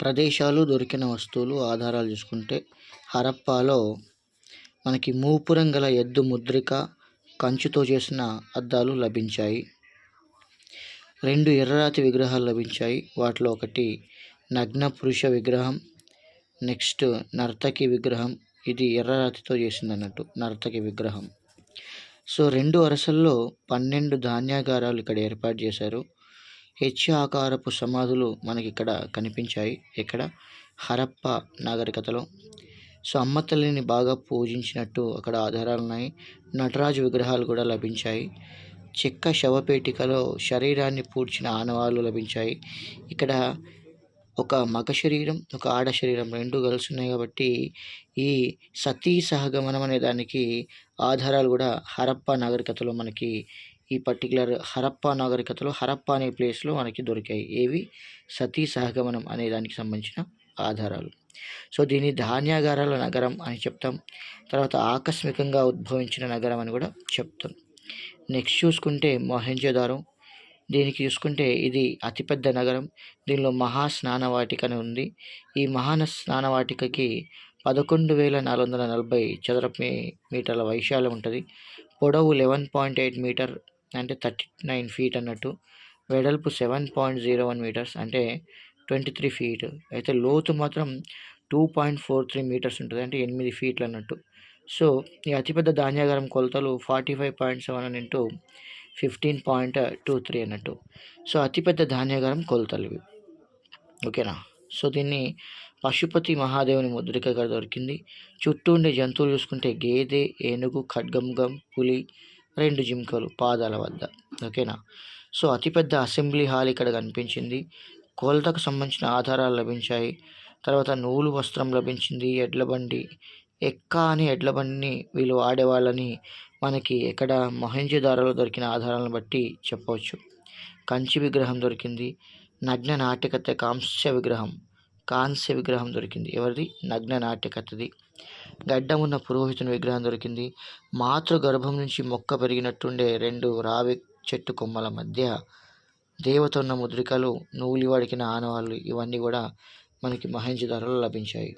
ప్రదేశాలు, దొరికిన వస్తువులు, ఆధారాలు చూసుకుంటే హరప్పాలో మనకి మూపురం గల ఎద్దు ముద్రిక, కంచుతో చేసిన అద్దాలు లభించాయి. 2 ఎర్రరాతి విగ్రహాలు లభించాయి. వాటిలో ఒకటి నగ్న పురుష విగ్రహం, నెక్స్ట్ నర్తకి విగ్రహం. ఇది ఎర్రరాతితో చేసిందన్నట్టు నర్తకి విగ్రహం. సో 2 వరుసల్లో 12 ధాన్యాగారాలు ఇక్కడ ఏర్పాటు చేశారు. ఆకారపు సమాధులు మనకి ఇక్కడ కనిపించాయి. ఇక్కడ హరప్ప నాగరికతలో. సో అమ్మ తల్లిని బాగా పూజించినట్టు అక్కడ ఆధారాలు ఉన్నాయి. నటరాజు విగ్రహాలు కూడా లభించాయి. చెక్క శవపేటికలో శరీరాన్ని పూడ్చిన ఆనవాళ్ళు లభించాయి. ఇక్కడ ఒక మగ శరీరం, ఒక ఆడ శరీరం 2 కలిసి ఉన్నాయి కాబట్టి ఈ సతీ సహగమనం అనే దానికి ఆధారాలు కూడా హరప్ప నాగరికతలో మనకి ఈ పర్టికులర్ హరప్ప నాగరికతలో హరప్ప అనే ప్లేస్లో మనకి దొరికాయి. ఏవి? సతీ సహగమనం అనే దానికి సంబంధించిన ఆధారాలు. సో దీన్ని ధాన్యాగారాల నగరం అని చెప్తాం. తర్వాత ఆకస్మికంగా ఉద్భవించిన నగరం అని కూడా చెప్తాం. నెక్స్ట్ చూసుకుంటే మొహెంజోదారో. దీనికి చూసుకుంటే ఇది అతిపెద్ద నగరం. దీనిలో మహాస్నానవాటిక అని ఉంది. ఈ స్నానవాటికకి 11,440 చదరపు మీటర్ల వైశాల్యం ఉంటుంది. పొడవు 11.8 మీటర్ అంటే 39 ఫీట్ అన్నట్టు. వెడల్పు 7.01 మీటర్స్ అంటే 23 ఫీట్. అయితే లోతు మాత్రం 2.43 మీటర్స్ ఉంటుంది అంటే 8 ఫీట్లు అన్నట్టు. సో ఈ అతిపెద్ద ధాన్యాగారం కొలతలు 45.71 ఇంటూ 15.23 అన్నట్టు. సో అతిపెద్ద ధాన్యాగారం కొలతలు ఇవి. ఓకేనా. సో దీన్ని పశుపతి మహాదేవుని ముద్రికగా దొరికింది. చుట్టూ ఉండే జంతువులు చూసుకుంటే గేదె, ఏనుగు, ఖడ్గమృగం, పులి, 2 జింకలు పాదాల వద్ద. ఓకేనా. సో అతిపెద్ద అసెంబ్లీ హాల్ ఇక్కడ కనిపించింది. కొలతకు సంబంధించిన ఆధారాలు లభించాయి. తర్వాత నూలు వస్త్రం లభించింది. ఎడ్ల బండి, అని ఎడ్ల బండిని వీళ్ళు వాడేవాళ్ళని మనకి ఎక్కడ మొహెంజోదారోలో దొరికిన ఆధారాలను బట్టి చెప్పవచ్చు. కంచి విగ్రహం దొరికింది. నగ్న నాట్యకథ కాంస్య విగ్రహం దొరికింది. ఎవరిది? నగ్న నాట్యకథది. గడ్డం ఉన్న పురోహితుని విగ్రహం దొరికింది. మాతృ గర్భం నుంచి మొక్క పెరిగినట్టుండే 2 రావి చెట్టు కొమ్మల మధ్య దేవత ఉన్న ముద్రికలు, నూలి వడికిన ఆనవాళ్ళు ఇవన్నీ కూడా మనకి మొహెంజోదారోలో లభించాయి.